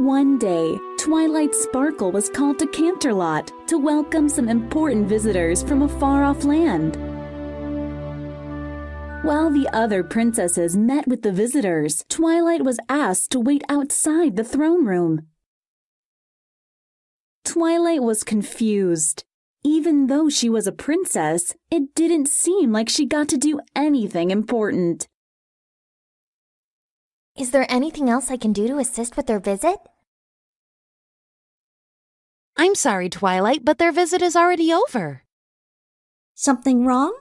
One day, Twilight Sparkle was called to Canterlot to welcome some important visitors from a far-off land. While the other princesses met with the visitors, Twilight was asked to wait outside the throne room. Twilight was confused. Even though she was a princess, it didn't seem like she got to do anything important. Is there anything else I can do to assist with their visit? I'm sorry, Twilight, but their visit is already over. Something wrong?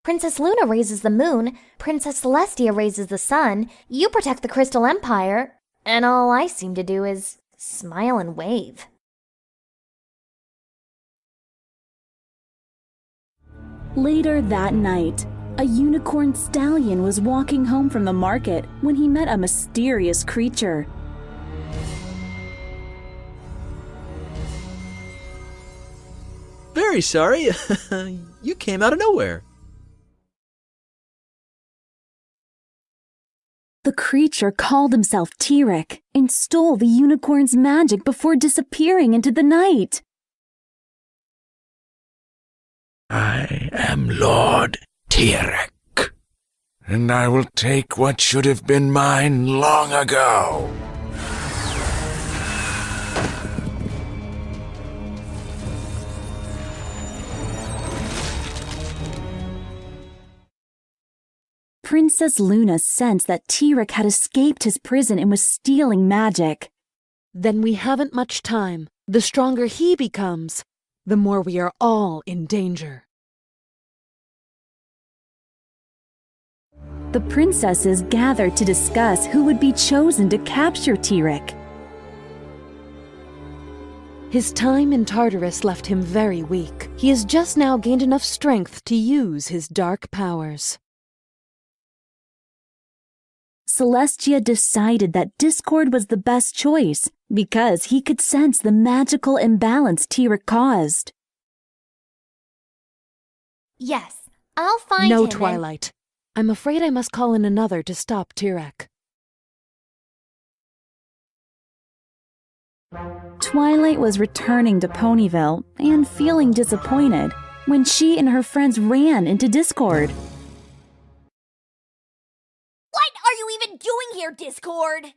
Princess Luna raises the moon, Princess Celestia raises the sun, you protect the Crystal Empire, and all I seem to do is smile and wave. Later that night, a unicorn stallion was walking home from the market when he met a mysterious creature. Very sorry. You came out of nowhere. The creature called himself T-Rex and stole the unicorn's magic before disappearing into the night. I am Lord T-Rex, and I will take what should have been mine long ago. Princess Luna sensed that T-Rex had escaped his prison and was stealing magic. Then we haven't much time. The stronger he becomes, the more we are all in danger. The princesses gathered to discuss who would be chosen to capture T-Rex. His time in Tartarus left him very weak. He has just now gained enough strength to use his dark powers. Celestia decided that Discord was the best choice because he could sense the magical imbalance T-Rex caused. Yes, I'll find him. No, Twilight. I'm afraid I must call in another to stop T-Rex. Twilight was returning to Ponyville and feeling disappointed when she and her friends ran into Discord. What are you even doing here, Discord?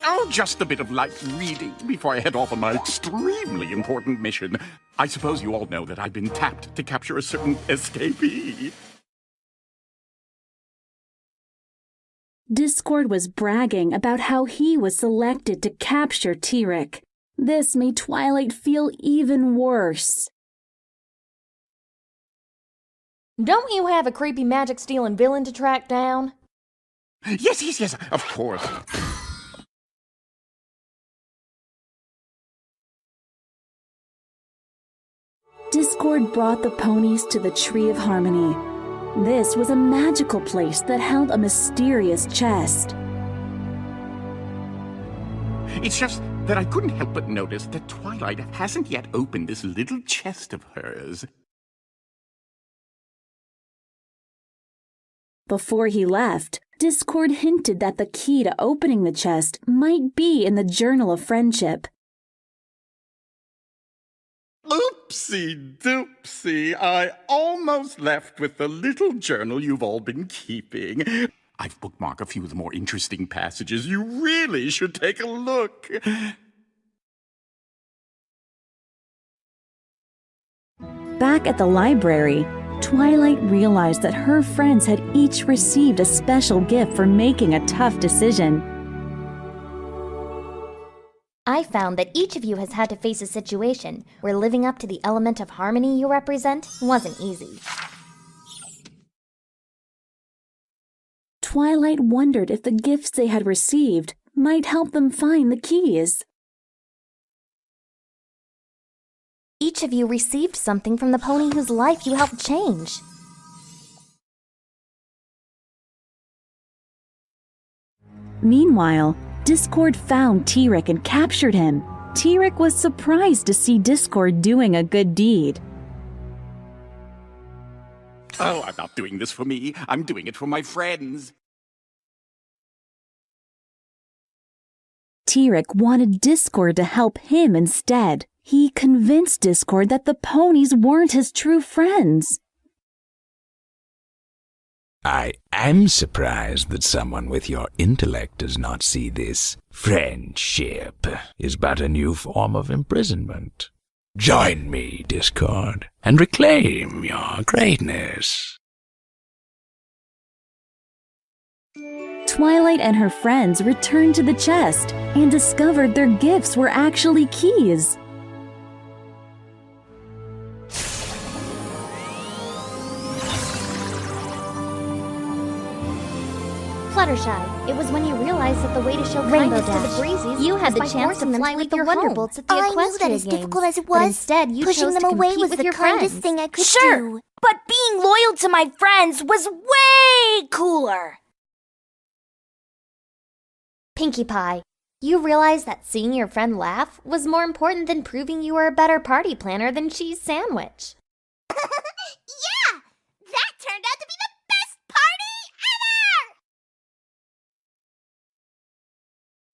Oh, just a bit of light reading before I head off on my extremely important mission. I suppose you all know that I've been tapped to capture a certain escapee. Discord was bragging about how he was selected to capture T-Rex. This made Twilight feel even worse. Don't you have a creepy magic-stealing villain to track down? Yes, of course. Discord brought the ponies to the Tree of Harmony. This was a magical place that held a mysterious chest. It's just that I couldn't help but notice that Twilight hasn't yet opened this little chest of hers. Before he left, Discord hinted that the key to opening the chest might be in the Journal of Friendship. Oopsie doopsie, I almost left with the little journal you've all been keeping. I've bookmarked a few of the more interesting passages. You really should take a look. Back at the library, Twilight realized that her friends had each received a special gift for making a tough decision. I found that each of you has had to face a situation where living up to the element of harmony you represent wasn't easy. Twilight wondered if the gifts they had received might help them find the keys. Each of you received something from the pony whose life you helped change. Meanwhile, Discord found T-Rex and captured him. T-Rex was surprised to see Discord doing a good deed. Oh, I'm not doing this for me. I'm doing it for my friends. T-Rex wanted Discord to help him instead. He convinced Discord that the ponies weren't his true friends. I am surprised that someone with your intellect does not see this. Friendship is but a new form of imprisonment. Join me, Discord, and reclaim your greatness. Twilight and her friends returned to the chest and discovered their gifts were actually keys. Fluttershy, it was when you realized that the way to show Rainbow kindness to Dash, the breezes you had was the by chance to forcing them fly to with leave the your Wonderbolts home. at the I knew Equestria that as Games, difficult as it but was, instead you pushing chose them to away compete was with the your kindest friends. thing I could Sure, do. but being loyal to my friends was way cooler. Pinkie Pie, you realized that seeing your friend laugh was more important than proving you were a better party planner than Cheese Sandwich. Yeah! That turned out to be the best party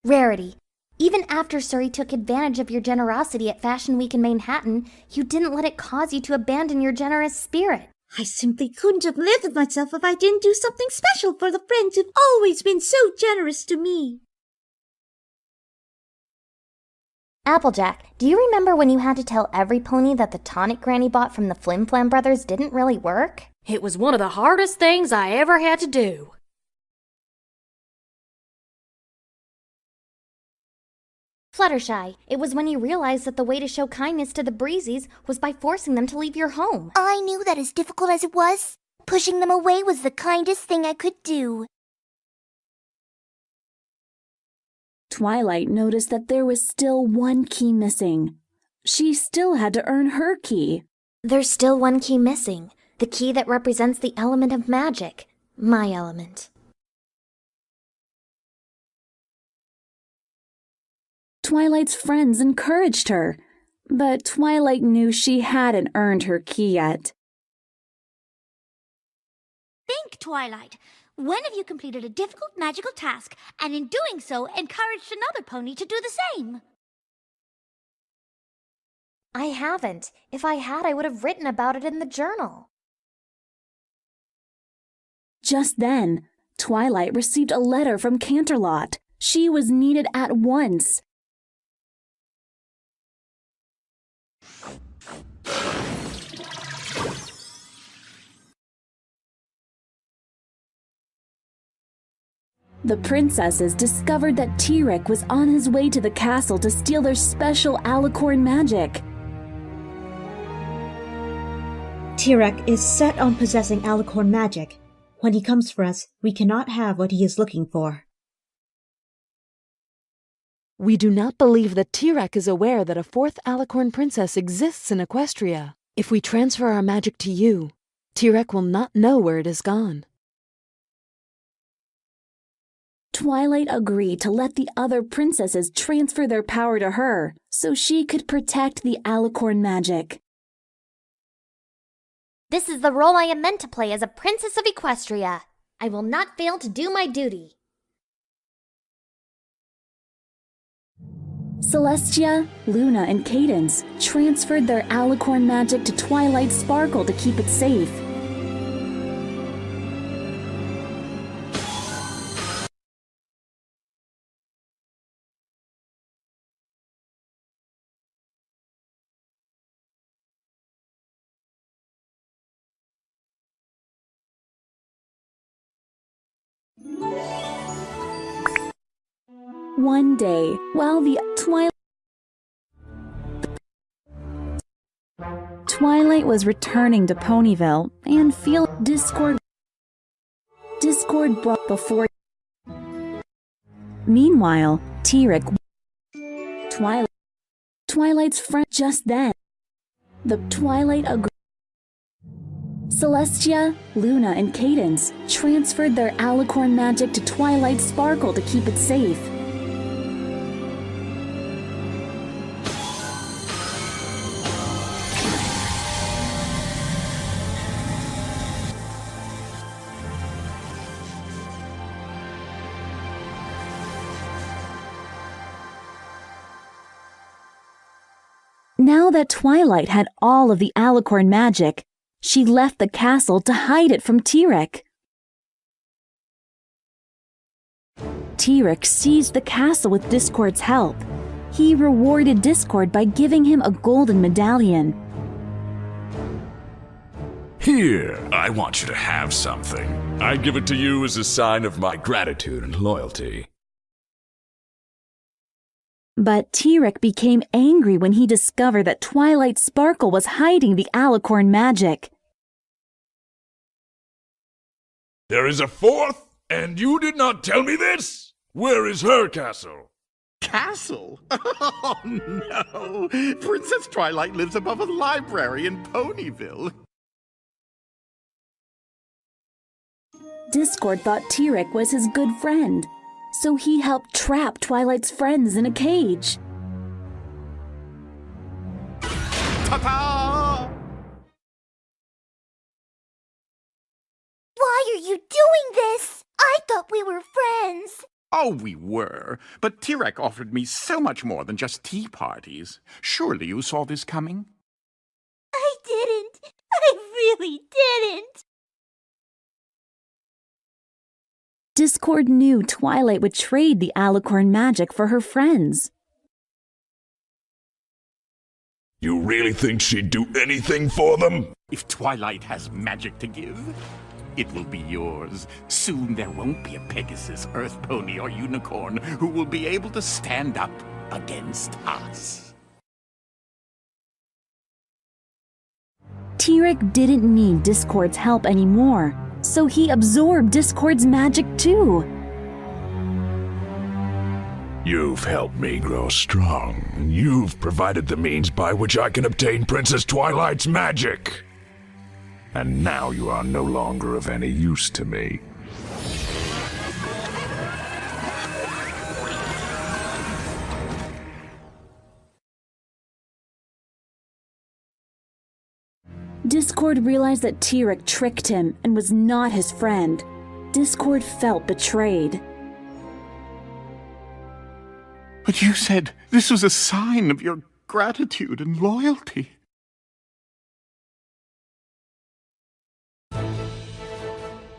ever! Rarity, even after Surrey took advantage of your generosity at Fashion Week in Manhattan, you didn't let it cause you to abandon your generous spirit. I simply couldn't have lived with myself if I didn't do something special for the friends who've always been so generous to me. Applejack, do you remember when you had to tell every pony that the tonic Granny bought from the Flim Flam brothers didn't really work? It was one of the hardest things I ever had to do. Fluttershy, it was when you realized that the way to show kindness to the Breezies was by forcing them to leave your home. I knew that as difficult as it was, pushing them away was the kindest thing I could do. Twilight noticed that there was still one key missing. She still had to earn her key. There's still one key missing, the key that represents the element of magic, my element. Twilight's friends encouraged her, but Twilight knew she hadn't earned her key yet. Think, Twilight. When have you completed a difficult magical task, and in doing so, encouraged another pony to do the same? I haven't. If I had, I would have written about it in the journal. Just then, Twilight received a letter from Canterlot. She was needed at once. The princesses discovered that T-Rex was on his way to the castle to steal their special alicorn magic. T-Rex is set on possessing alicorn magic. When he comes for us, we cannot have what he is looking for. We do not believe that T-Rex is aware that a fourth alicorn princess exists in Equestria. If we transfer our magic to you, T-Rex will not know where it is gone. Twilight agreed to let the other princesses transfer their power to her so she could protect the alicorn magic. This is the role I am meant to play as a princess of Equestria. I will not fail to do my duty. Celestia, Luna, and Cadence transferred their alicorn magic to Twilight's Sparkle to keep it safe. One day, while the Twilight was returning to Ponyville and feel Discord brought before. Meanwhile, T-Rex Twilight's friend just then. The Twilight agreed. Celestia, Luna, and Cadence transferred their alicorn magic to Twilight's Sparkle to keep it safe. Now that Twilight had all of the Alicorn magic, she left the castle to hide it from T-Rex. T-Rex seized the castle with Discord's help. He rewarded Discord by giving him a golden medallion. Here, I want you to have something. I give it to you as a sign of my gratitude and loyalty. But T-Rex became angry when he discovered that Twilight Sparkle was hiding the Alicorn magic. There is a fourth, and you did not tell me this? Where is her castle? Castle? Oh, no. Princess Twilight lives above a library in Ponyville. Discord thought T-Rex was his good friend, so he helped trap Twilight's friends in a cage. Ta-ta! Why are you doing this? I thought we were friends. Oh, we were. But T-Rex offered me so much more than just tea parties. Surely you saw this coming? I didn't. I really didn't. Discord knew Twilight would trade the Alicorn magic for her friends. You really think she'd do anything for them? If Twilight has magic to give, it will be yours. Soon there won't be a Pegasus, Earth Pony, or Unicorn who will be able to stand up against us. T-Rex didn't need Discord's help anymore, so he absorbed Discord's magic too. You've helped me grow strong. You've provided the means by which I can obtain Princess Twilight's magic. And now you are no longer of any use to me. Discord realized that T-Rex tricked him and was not his friend. Discord felt betrayed. But you said this was a sign of your gratitude and loyalty.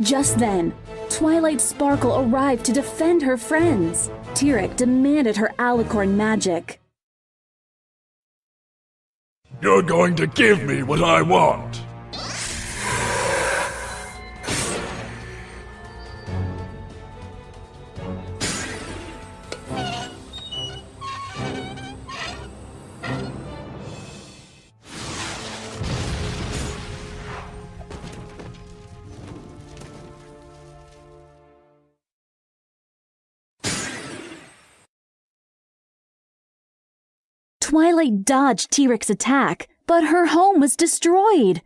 Just then, Twilight Sparkle arrived to defend her friends. T-Rex demanded her Alicorn magic. You're going to give me what I want. Twilight dodged T-Rex's attack, but her home was destroyed.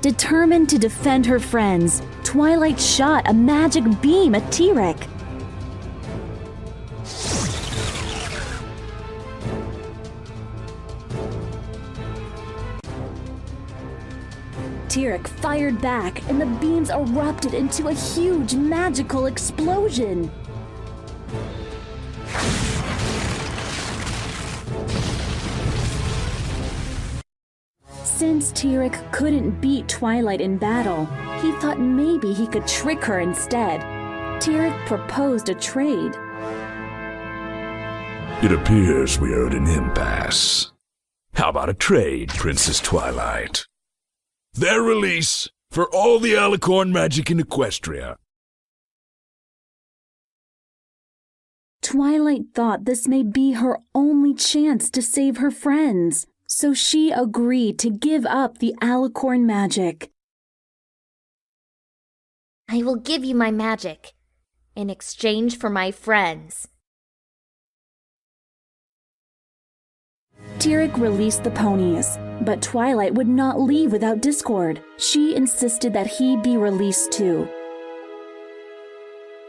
Determined to defend her friends, Twilight shot a magic beam at T-Rex. T-Rex fired back, and the beams erupted into a huge magical explosion. Since T-Rex couldn't beat Twilight in battle, he thought maybe he could trick her instead. T-Rex proposed a trade. It appears we are at an impasse. How about a trade, Princess Twilight? Their release for all the Alicorn magic in Equestria. Twilight thought this may be her only chance to save her friends, so she agreed to give up the Alicorn magic. I will give you my magic in exchange for my friends. T-Rex released the ponies, but Twilight would not leave without Discord. She insisted that he be released too.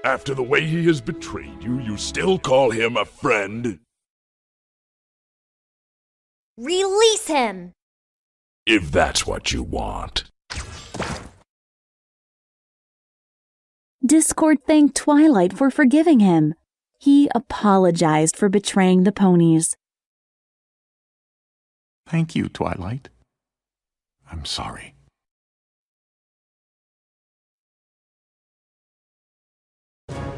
After the way he has betrayed you, you still call him a friend? Release him! If that's what you want. Discord thanked Twilight for forgiving him. He apologized for betraying the ponies. Thank you, Twilight. I'm sorry.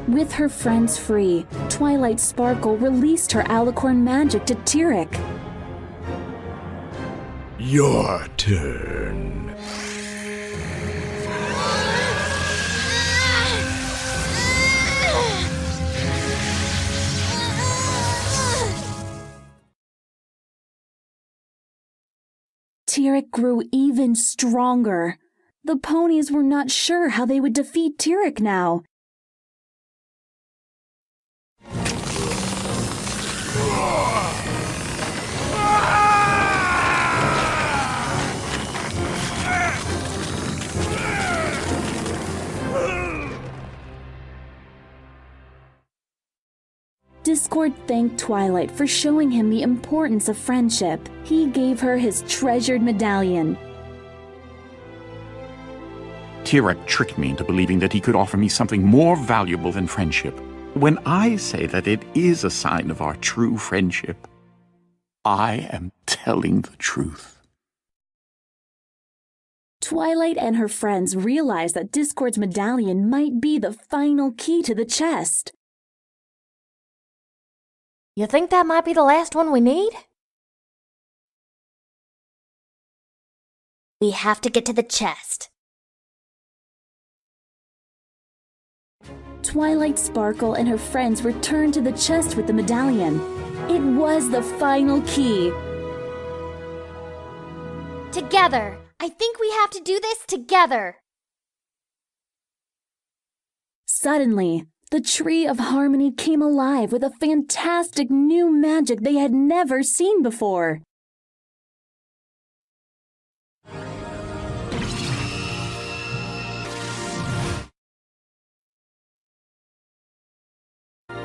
With her friends free, Twilight Sparkle released her alicorn magic to Tyrek. Your turn. Tyrek grew even stronger. The ponies were not sure how they would defeat Tyrek now. Discord thanked Twilight for showing him the importance of friendship. He gave her his treasured medallion. Tyrek tricked me into believing that he could offer me something more valuable than friendship. When I say that it is a sign of our true friendship, I am telling the truth. Twilight and her friends realized that Discord's medallion might be the final key to the chest. You think that might be the last one we need? We have to get to the chest. Twilight Sparkle and her friends returned to the chest with the medallion. It was the final key. Together! I think we have to do this together! Suddenly, the Tree of Harmony came alive with a fantastic new magic they had never seen before.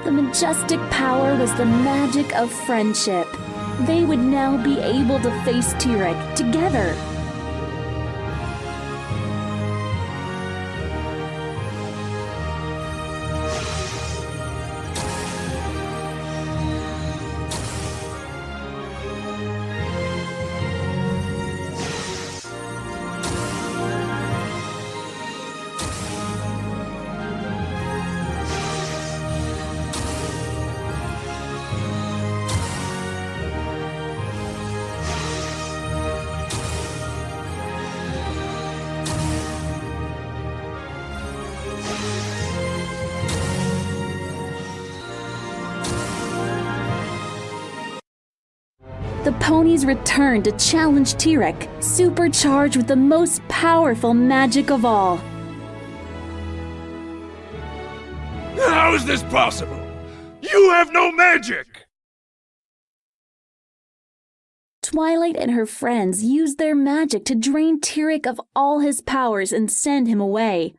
The majestic power was the magic of friendship. They would now be able to face Tyrek together. The ponies returned to challenge Tyrek, supercharged with the most powerful magic of all. How is this possible? You have no magic! Twilight and her friends used their magic to drain Tyrek of all his powers and send him away.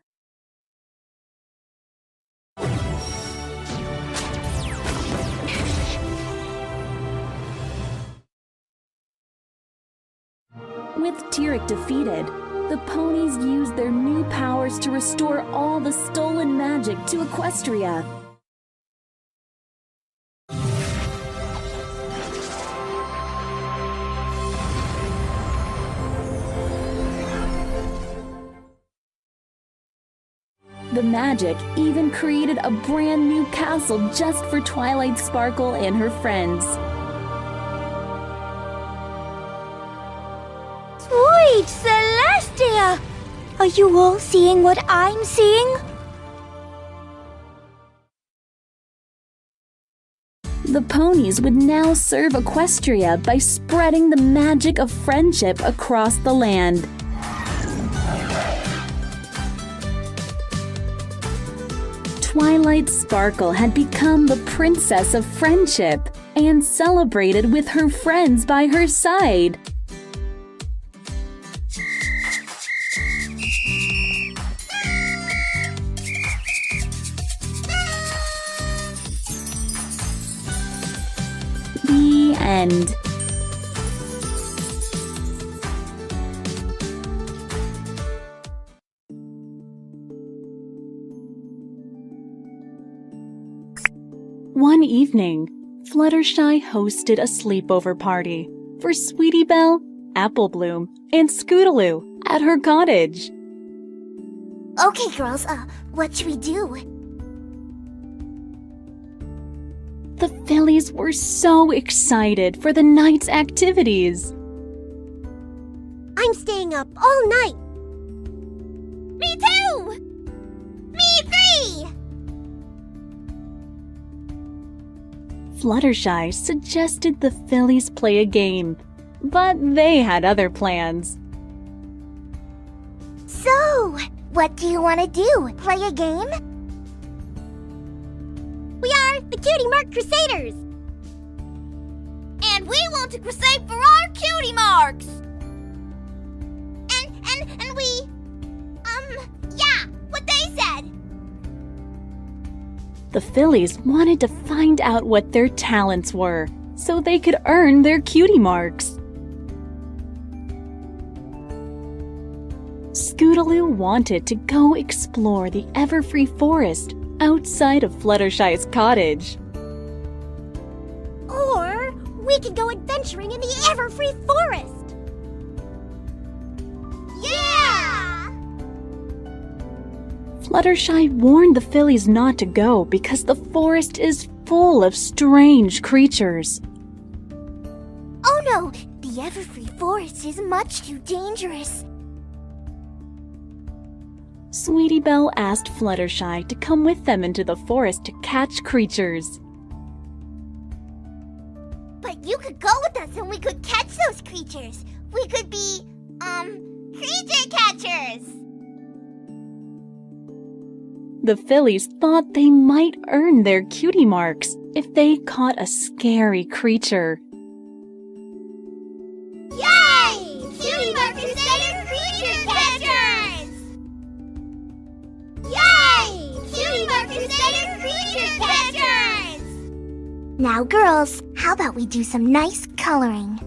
With Tyrek defeated, the ponies used their new powers to restore all the stolen magic to Equestria. The magic even created a brand new castle just for Twilight Sparkle and her friends. Sweet Celestia! Are you all seeing what I'm seeing? The ponies would now serve Equestria by spreading the magic of friendship across the land. Twilight Sparkle had become the princess of friendship and celebrated with her friends by her side. The end. One evening, Fluttershy hosted a sleepover party for Sweetie Belle, Apple Bloom, and Scootaloo at her cottage. Okay, girls, what should we do? The Fillies were so excited for the night's activities. I'm staying up all night. Me too! Me three! Fluttershy suggested the Fillies play a game, but they had other plans. So, what do you want to do? Play a game? We are the Cutie Mark Crusaders! And we want to crusade for our cutie marks! And we... yeah, what they said! The Fillies wanted to find out what their talents were, so they could earn their cutie marks. Scootaloo wanted to go explore the Everfree Forest outside of Fluttershy's cottage. Or we could go adventuring in the Everfree Forest! Yeah! Fluttershy warned the Fillies not to go because the forest is full of strange creatures. Oh no! The Everfree Forest is much too dangerous. Sweetie Belle asked Fluttershy to come with them into the forest to catch creatures. But you could go with us and we could catch those creatures. We could be, creature catchers. The Fillies thought they might earn their cutie marks if they caught a scary creature. Yay! Cutie Mark Crusader Creature Catchers! Yay! Cutie Mark Crusader Creature Catchers! Now, girls, how about we do some nice coloring?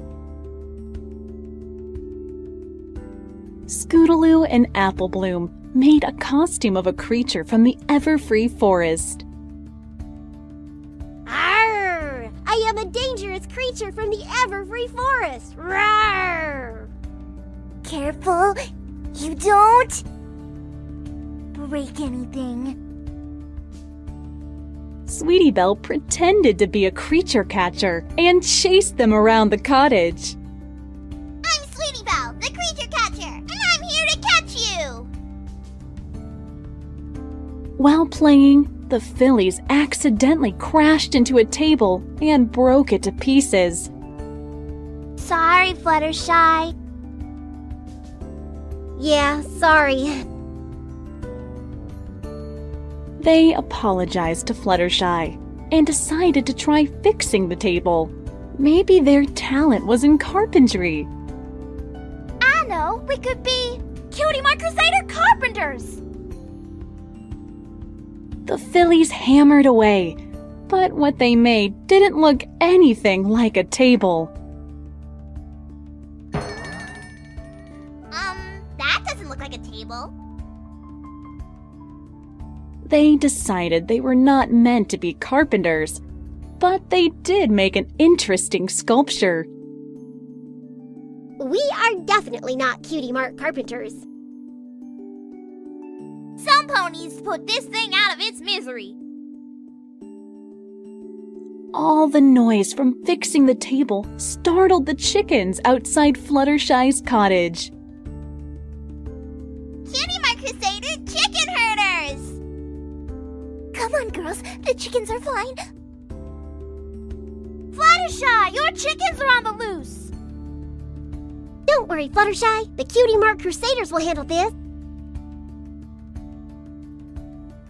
Scootaloo and Apple Bloom made a costume of a creature from the Everfree Forest. Arr! I am a dangerous creature from the Everfree Forest! Rawr! Careful, you don't break anything. Sweetie Belle pretended to be a creature catcher and chased them around the cottage. I'm Sweetie Belle, the creature catcher, and I'm here to catch you! While playing, the Fillies accidentally crashed into a table and broke it to pieces. Sorry, Fluttershy. Yeah, sorry. They apologized to Fluttershy and decided to try fixing the table. Maybe their talent was in carpentry. I know, we could be Cutie Mark Crusader Carpenters! The Fillies hammered away, but what they made didn't look anything like a table. That doesn't look like a table. They decided they were not meant to be carpenters, but they did make an interesting sculpture. We are definitely not Cutie Mark Carpenters. Some ponies put this thing out of its misery. All the noise from fixing the table startled the chickens outside Fluttershy's cottage. Cutie Mark Crusader Chicken Herders! Come on, girls, the chickens are flying. Fluttershy, your chickens are on the loose! Don't worry, Fluttershy. The Cutie Mark Crusaders will handle this.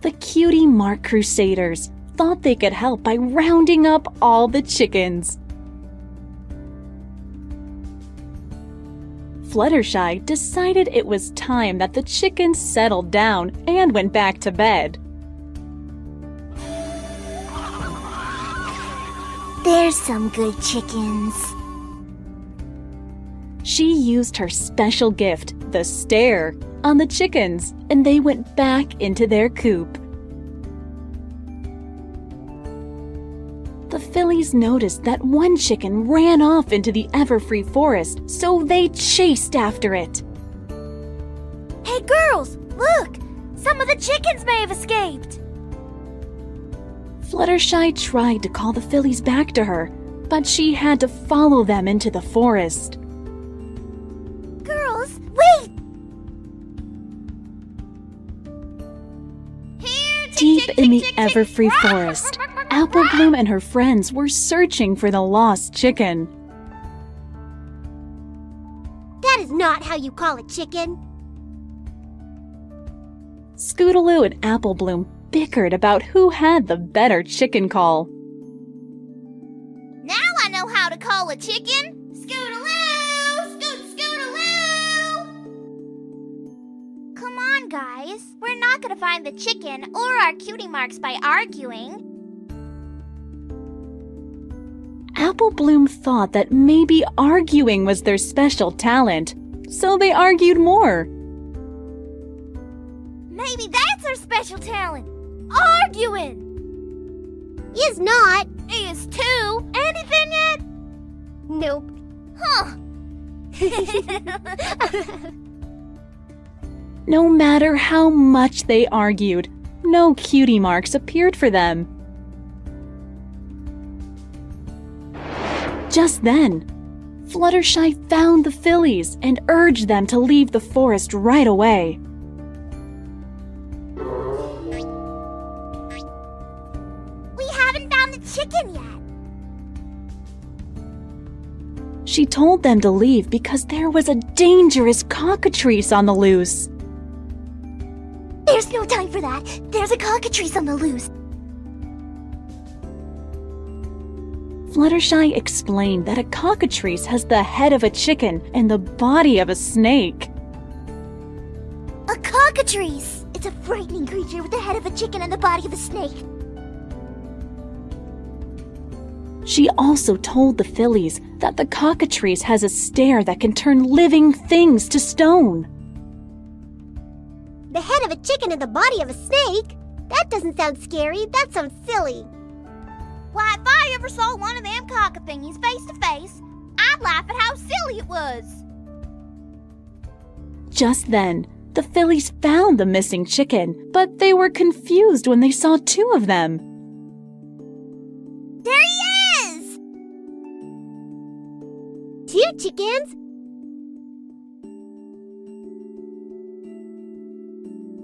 The Cutie Mark Crusaders thought they could help by rounding up all the chickens. Fluttershy decided it was time that the chickens settled down and went back to bed. There's some good chickens. She used her special gift, the stare, on the chickens, and they went back into their coop. fillies noticed that one chicken ran off into the Everfree forest, so they chased after it. Hey girls, look! Some of the chickens may have escaped! Fluttershy tried to call the fillies back to her, but she had to follow them into the forest. Girls, wait! Deep in the Everfree forest, Applebloom and her friends were searching for the lost chicken. That is not how you call a chicken. Scootaloo and Applebloom bickered about who had the better chicken call. Now I know how to call a chicken. Scootaloo! Scootaloo! Come on, guys. We're not gonna find the chicken or our cutie marks by arguing. Applebloom thought that maybe arguing was their special talent, so they argued more. Maybe that's our special talent. Arguing! Is not. Is too. Anything yet? Nope. Huh. No matter how much they argued, no cutie marks appeared for them. Just then, Fluttershy found the fillies and urged them to leave the forest right away. We haven't found the chicken yet. She told them to leave because there was a dangerous cockatrice on the loose. There's no time for that. There's a cockatrice on the loose. Fluttershy explained that a cockatrice has the head of a chicken and the body of a snake. A cockatrice! It's a frightening creature with the head of a chicken and the body of a snake. She also told the fillies that the cockatrice has a stare that can turn living things to stone. The head of a chicken and the body of a snake? That doesn't sound scary. That sounds silly. Why, if I ever saw one of them cockathingies face to face, I'd laugh at how silly it was. Just then, the fillies found the missing chicken, but they were confused when they saw two of them. There he is! Two chickens?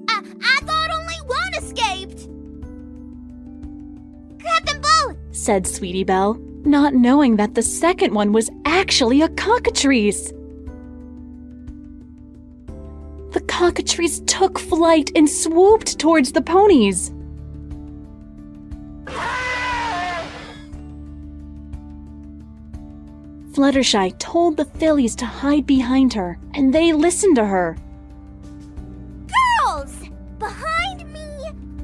I thought only one escaped! Grab them both! Said Sweetie Belle, not knowing that the second one was actually a cockatrice. The cockatrice took flight and swooped towards the ponies. Fluttershy told the fillies to hide behind her, and they listened to her. Girls! Behind me!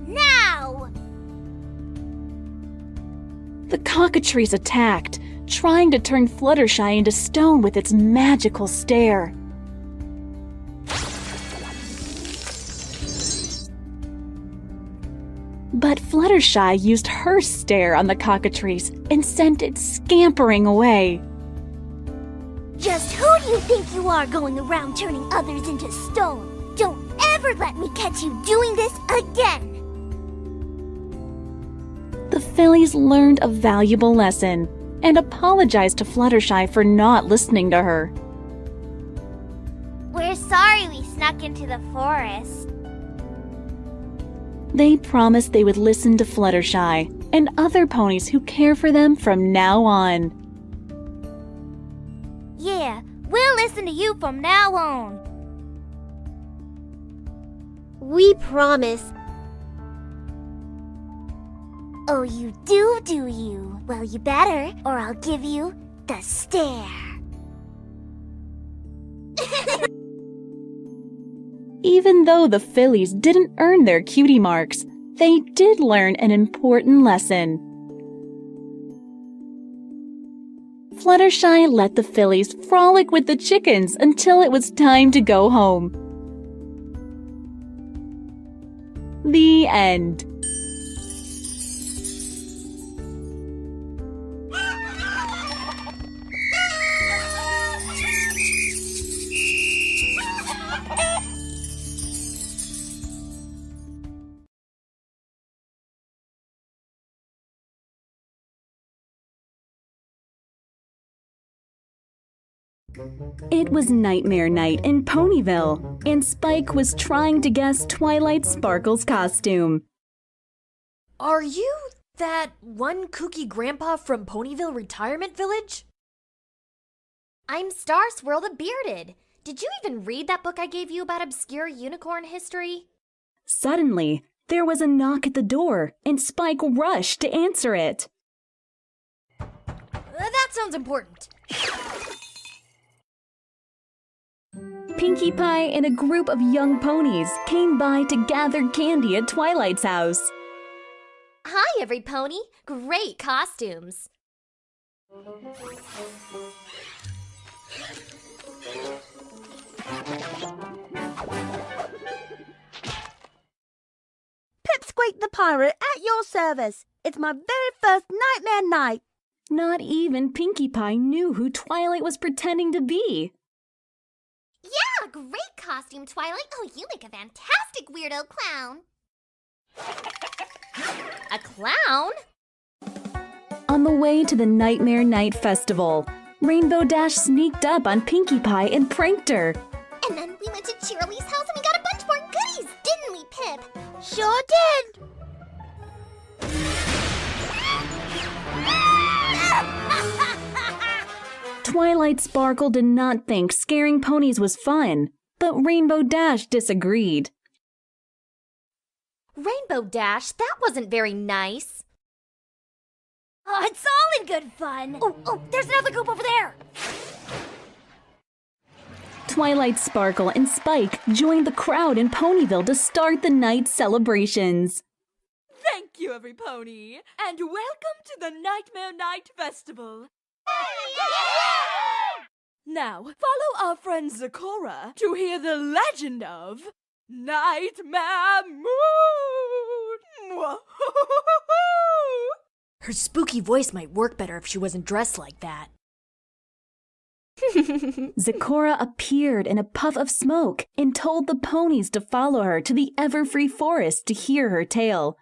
Now! The cockatrice attacked, trying to turn Fluttershy into stone with its magical stare. But Fluttershy used her stare on the cockatrice and sent it scampering away. Just who do you think you are going around turning others into stone? Don't ever let me catch you doing this again! The fillies learned a valuable lesson and apologized to Fluttershy for not listening to her. We're sorry we snuck into the forest. They promised they would listen to Fluttershy and other ponies who care for them from now on. Yeah, we'll listen to you from now on. We promise. Oh, you do you? Well, you better, or I'll give you the stare. Even though the fillies didn't earn their cutie marks, they did learn an important lesson. Fluttershy let the fillies frolic with the chickens until it was time to go home. The end. It was Nightmare Night in Ponyville, and Spike was trying to guess Twilight Sparkle's costume. Are you that one kooky grandpa from Ponyville Retirement Village? I'm Star Swirl the Bearded. Did you even read that book I gave you about obscure unicorn history? Suddenly, there was a knock at the door, and Spike rushed to answer it. That sounds important. Pinkie Pie and a group of young ponies came by to gather candy at Twilight's house. Hi, every pony. Great costumes. Pipsqueak the Pirate at your service. It's my very first Nightmare Night. Not even Pinkie Pie knew who Twilight was pretending to be. Yeah, great costume, Twilight. Oh, you make a fantastic weirdo clown. A clown? On the way to the Nightmare Night Festival, Rainbow Dash sneaked up on Pinkie Pie and pranked her. And then we went to Cheerilee's house and we got a bunch more goodies, didn't we, Pip? Sure did. Twilight Sparkle did not think scaring ponies was fun, but Rainbow Dash disagreed. Rainbow Dash, that wasn't very nice. Oh, it's all in good fun. Oh, there's another group over there. Twilight Sparkle and Spike joined the crowd in Ponyville to start the night's celebrations. Thank you, every pony, and welcome to the Nightmare Night Festival. Now, follow our friend Zakora to hear the legend of Nightmare Moon. Her spooky voice might work better if she wasn't dressed like that. Zakora appeared in a puff of smoke and told the ponies to follow her to the Everfree Forest to hear her tale.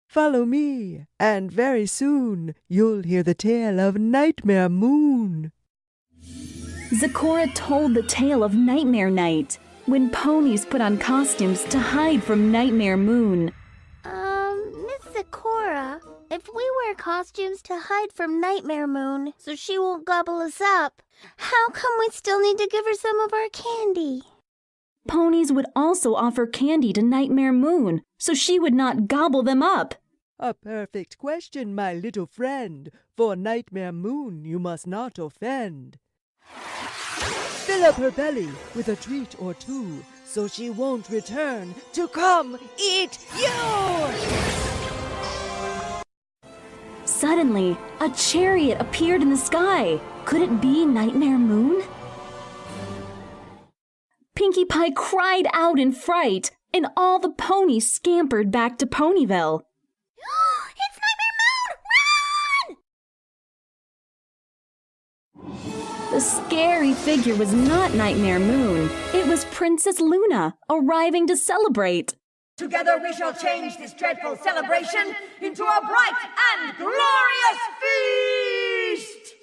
Follow me, and very soon you'll hear the tale of Nightmare Moon. Zakora told the tale of Nightmare Night, when ponies put on costumes to hide from Nightmare Moon. Miss Zakora, if we wear costumes to hide from Nightmare Moon so she won't gobble us up, how come we still need to give her some of our candy? Ponies would also offer candy to Nightmare Moon, so she would not gobble them up. A perfect question, my little friend. For Nightmare Moon you must not offend. Fill up her belly with a treat or two, so she won't return to come eat you! Suddenly, a chariot appeared in the sky. Could it be Nightmare Moon? Pinkie Pie cried out in fright, and all the ponies scampered back to Ponyville. It's Nightmare Moon! Run! The scary figure was not Nightmare Moon. It was Princess Luna, arriving to celebrate. Together we shall change this dreadful celebration into a bright and glorious feast!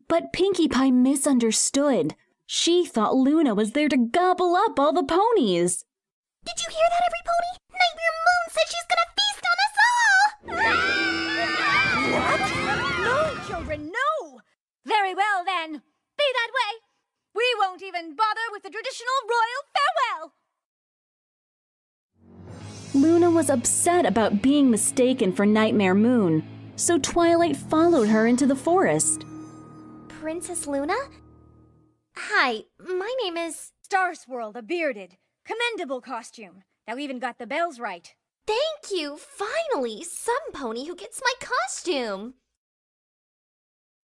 But Pinkie Pie misunderstood. She thought Luna was there to gobble up all the ponies. Did you hear that, every pony? Nightmare Moon said she's gonna feast on us all! What? No, children, no! Very well, then. Be that way. We won't even bother with the traditional royal farewell. Luna was upset about being mistaken for Nightmare Moon, so Twilight followed her into the forest. Princess Luna? Hi, my name is... Star Swirl the Bearded. Commendable costume. Thou even got the bells right. Thank you! Finally, some pony who gets my costume!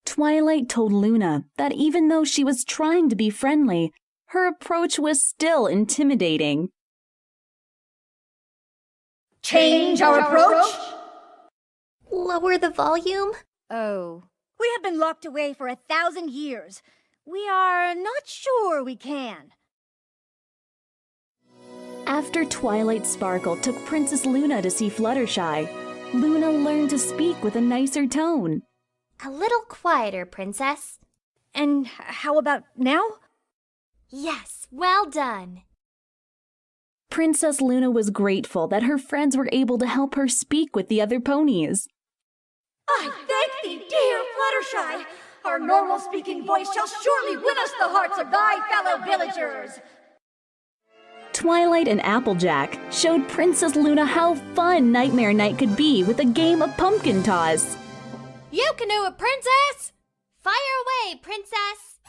Twilight told Luna that even though she was trying to be friendly, her approach was still intimidating. Change our approach? Lower the volume? Oh. We have been locked away for 1,000 years. We are not sure we can. After Twilight Sparkle took Princess Luna to see Fluttershy, Luna learned to speak with a nicer tone. A little quieter, Princess. And how about now? Yes, well done. Princess Luna was grateful that her friends were able to help her speak with the other ponies. I thank thee, dear Fluttershy. Our normal-speaking voice shall surely win us the hearts of thy fellow villagers. Twilight and Applejack showed Princess Luna how fun Nightmare Night could be with a game of pumpkin toss. You can do it, Princess! Fire away, Princess!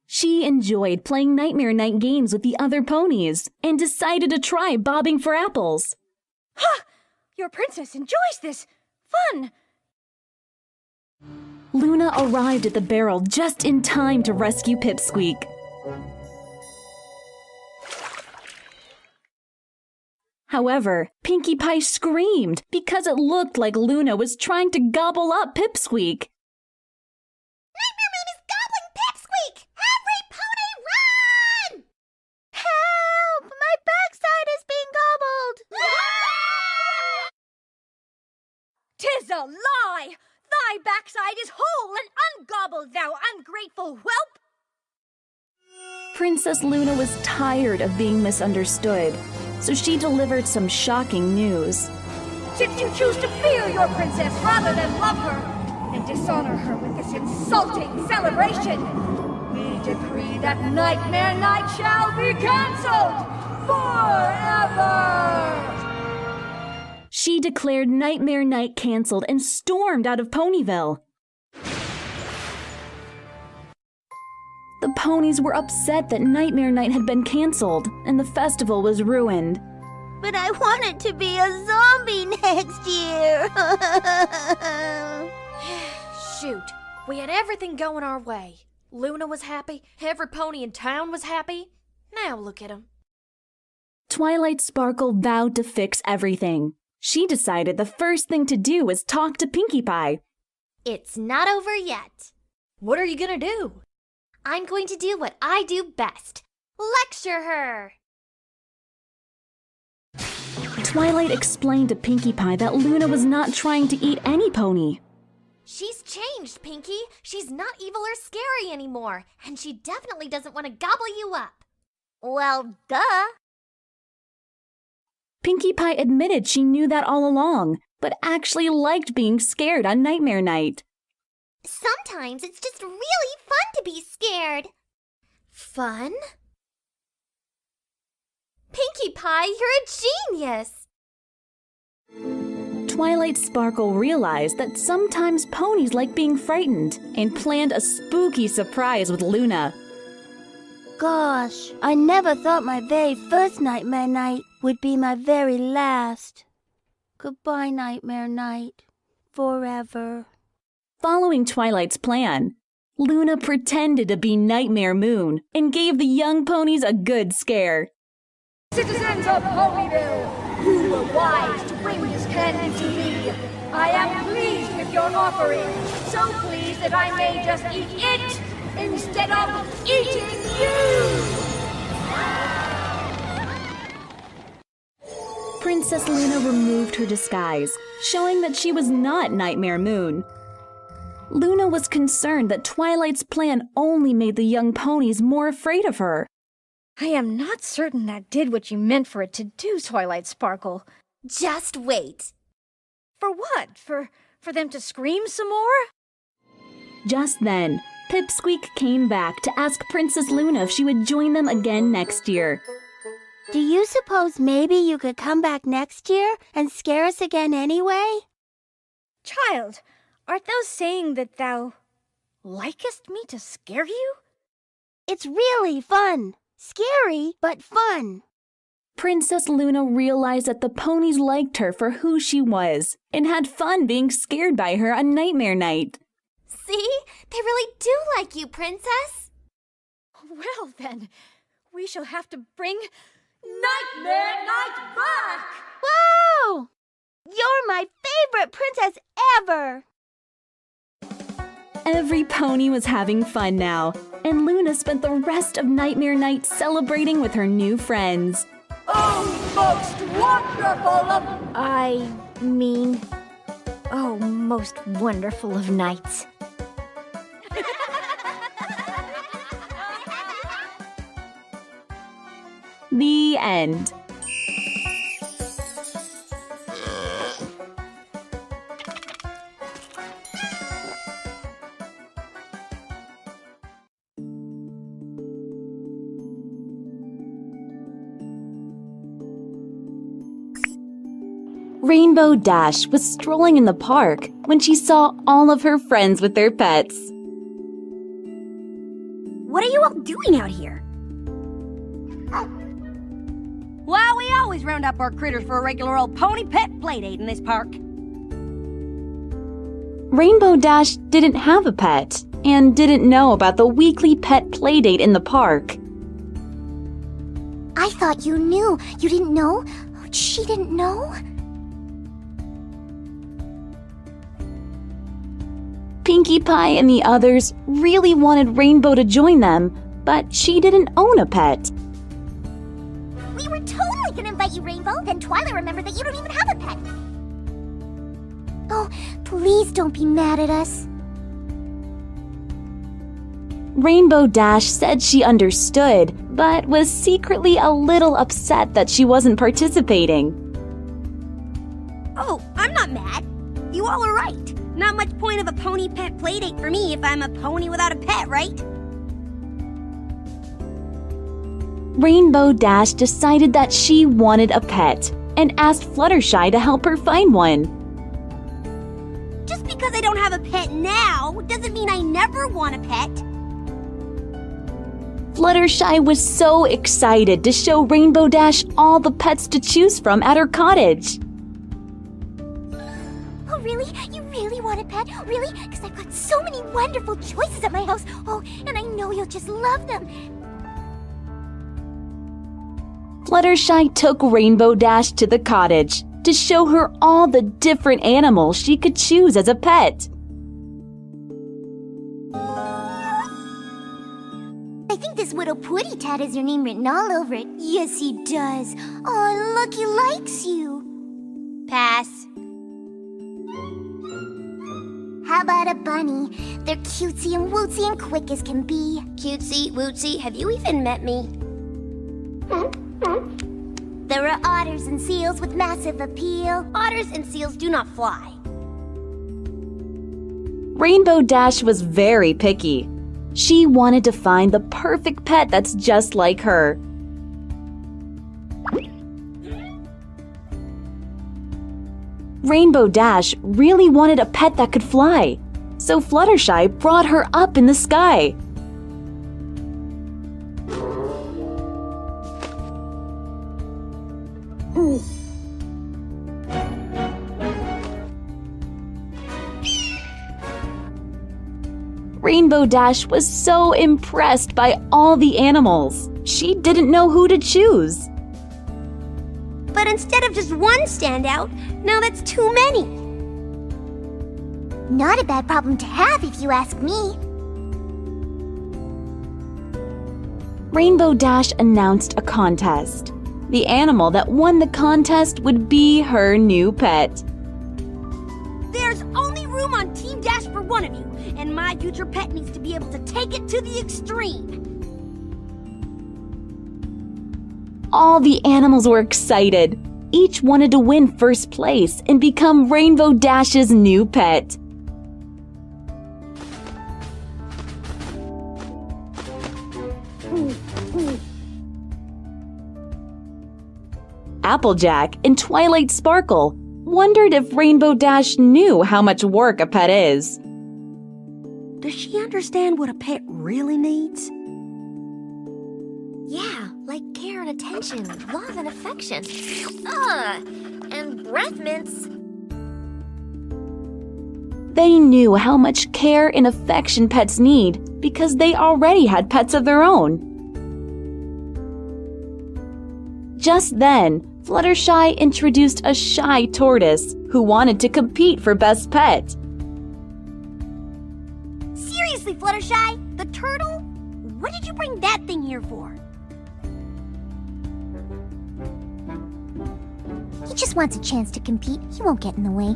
She enjoyed playing Nightmare Night games with the other ponies and decided to try bobbing for apples. Ha! Your princess enjoys this. Fun! Luna arrived at the barrel just in time to rescue Pipsqueak. However, Pinkie Pie screamed because it looked like Luna was trying to gobble up Pipsqueak. Nightmare Moon is gobbling Pipsqueak! Every pony run! Help! My backside is being gobbled! 'Tis a lie! Thy backside is whole and ungobbled, thou ungrateful whelp! Princess Luna was tired of being misunderstood, so she delivered some shocking news. Since you choose to fear your princess rather than love her, and dishonor her with this insulting celebration, we decree that Nightmare Night shall be cancelled forever! She declared Nightmare Night canceled and stormed out of Ponyville. The ponies were upset that Nightmare Night had been canceled and the festival was ruined. But I want it to be a zombie next year. Shoot, we had everything going our way. Luna was happy, every pony in town was happy. Now look at 'em. Twilight Sparkle vowed to fix everything. She decided the first thing to do was talk to Pinkie Pie. It's not over yet. What are you gonna do? I'm going to do what I do best. Lecture her! Twilight explained to Pinkie Pie that Luna was not trying to eat any pony. She's changed, Pinkie. She's not evil or scary anymore, and she definitely doesn't want to gobble you up. Well, duh. Pinkie Pie admitted she knew that all along, but actually liked being scared on Nightmare Night. Sometimes it's just really fun to be scared. Fun? Pinkie Pie, you're a genius! Twilight Sparkle realized that sometimes ponies like being frightened and planned a spooky surprise with Luna. Gosh, I never thought my very first Nightmare Night would be my very last. Goodbye, Nightmare Night. Forever. Following Twilight's plan, Luna pretended to be Nightmare Moon and gave the young ponies a good scare. Citizens of Ponyville, you were wise to bring this candy to me. I am pleased with your offering, so pleased that I may just eat it instead of eating you! Princess Luna removed her disguise, showing that she was not Nightmare Moon. Luna was concerned that Twilight's plan only made the young ponies more afraid of her. I am not certain that did what you meant for it to do, Twilight Sparkle. Just wait. For what? For them to scream some more? Just then, Pipsqueak came back to ask Princess Luna if she would join them again next year. Do you suppose maybe you could come back next year and scare us again anyway? Child, art thou saying that thou likest me to scare you? It's really fun. Scary, but fun. Princess Luna realized that the ponies liked her for who she was and had fun being scared by her on Nightmare Night. See? They really do like you, Princess. Well then, we shall have to bring Nightmare Night back! Whoa! You're my favorite princess ever! Every pony was having fun now, and Luna spent the rest of Nightmare Night celebrating with her new friends. Oh, most wonderful of... most wonderful of nights. The end. Rainbow Dash was strolling in the park when she saw all of her friends with their pets. What are you all doing out here? Well, we always round up our critters for a regular old pony pet playdate in this park. Rainbow Dash didn't have a pet and didn't know about the weekly pet playdate in the park. I thought you knew. You didn't know? She didn't know? Pinkie Pie and the others really wanted Rainbow to join them, but she didn't own a pet. We were totally gonna invite you, Rainbow. Then Twilight remembered that you don't even have a pet. Oh, please don't be mad at us. Rainbow Dash said she understood, but was secretly a little upset that she wasn't participating. Oh, I'm not mad. You all are right. Not much point of a pony pet playdate for me if I'm a pony without a pet, right? Rainbow Dash decided that she wanted a pet and asked Fluttershy to help her find one. Just because I don't have a pet now doesn't mean I never want a pet. Fluttershy was so excited to show Rainbow Dash all the pets to choose from at her cottage. Oh, really? You really want a pet? Really? Because I've got so many wonderful choices at my house. Oh, and I know you'll just love them. Fluttershy took Rainbow Dash to the cottage to show her all the different animals she could choose as a pet. I think this Widow Pooty Tat has your name written all over it. Yes, he does. Oh, look, he likes you. Pass. How about a bunny? They're cutesy and wootsy and quick as can be. Cutesy, wootsy, have you even met me? There are otters and seals with massive appeal. Otters and seals do not fly. Rainbow Dash was very picky. She wanted to find the perfect pet that's just like her. Rainbow Dash really wanted a pet that could fly, so Fluttershy brought her up in the sky. Rainbow Dash was so impressed by all the animals. She didn't know who to choose. But instead of just one standout, now that's too many. Not a bad problem to have if you ask me. Rainbow Dash announced a contest. The animal that won the contest would be her new pet. There's only room on Team Dash for one of you, and my future pet needs to be able to take it to the extreme. All the animals were excited. Each wanted to win first place and become Rainbow Dash's new pet. Applejack and Twilight Sparkle wondered if Rainbow Dash knew how much work a pet is. Does she understand what a pet really needs? Yeah, like care and attention, love and affection. And breath mints. They knew how much care and affection pets need because they already had pets of their own. Just then, Fluttershy introduced a shy tortoise who wanted to compete for best pet. Seriously, seriously, Fluttershy, the turtle? What did you bring that thing here for? He just wants a chance to compete. He won't get in the way.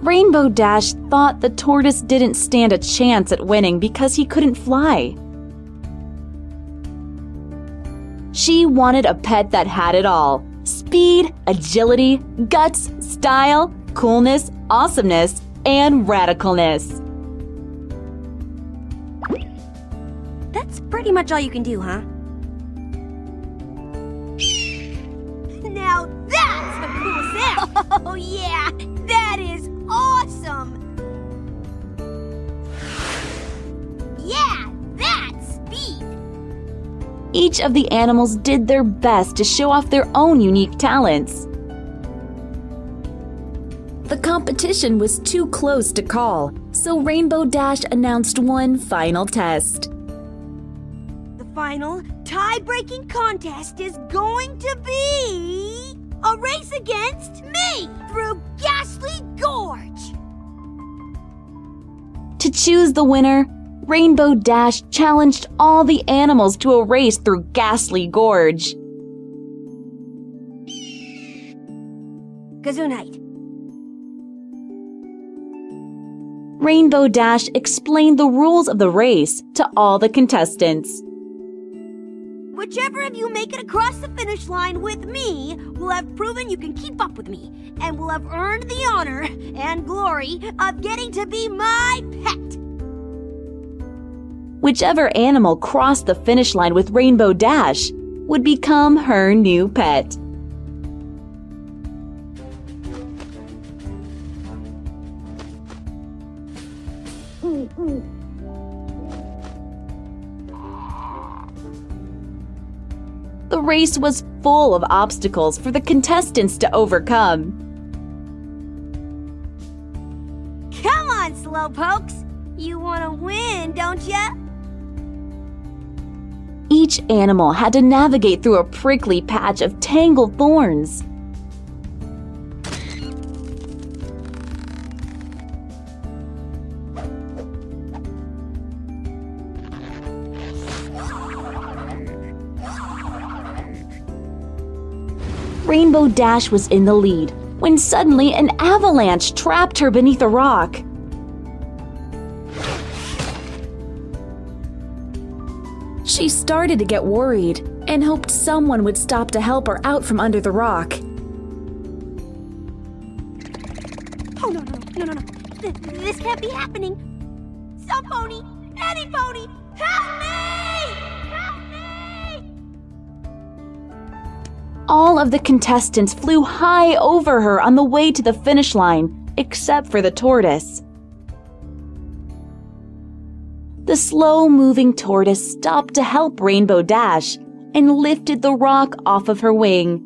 Rainbow Dash thought the tortoise didn't stand a chance at winning because he couldn't fly. She wanted a pet that had it all: speed, agility, guts, style, coolness, awesomeness, and radicalness. That's pretty much all you can do, huh? Now that's a cool sound! Oh yeah, that is awesome! Yeah, that's speed! Each of the animals did their best to show off their own unique talents. The competition was too close to call, so Rainbow Dash announced one final test. The final tie-breaking contest is going to be a race against me through Ghastly Gorge! To choose the winner, Rainbow Dash challenged all the animals to a race through Ghastly Gorge. Gesundheit. Rainbow Dash explained the rules of the race to all the contestants. Whichever of you make it across the finish line with me will have proven you can keep up with me and will have earned the honor and glory of getting to be my pet. Whichever animal crossed the finish line with Rainbow Dash would become her new pet. The race was full of obstacles for the contestants to overcome. Come on, slowpokes! You want to win, don't ya? Each animal had to navigate through a prickly patch of tangled thorns. Rainbow Dash was in the lead when suddenly an avalanche trapped her beneath a rock. She started to get worried and hoped someone would stop to help her out from under the rock. Oh, no. This can't be happening. Some pony, any pony, help me! Help me! All of the contestants flew high over her on the way to the finish line, except for the tortoise. The slow-moving tortoise stopped to help Rainbow Dash and lifted the rock off of her wing.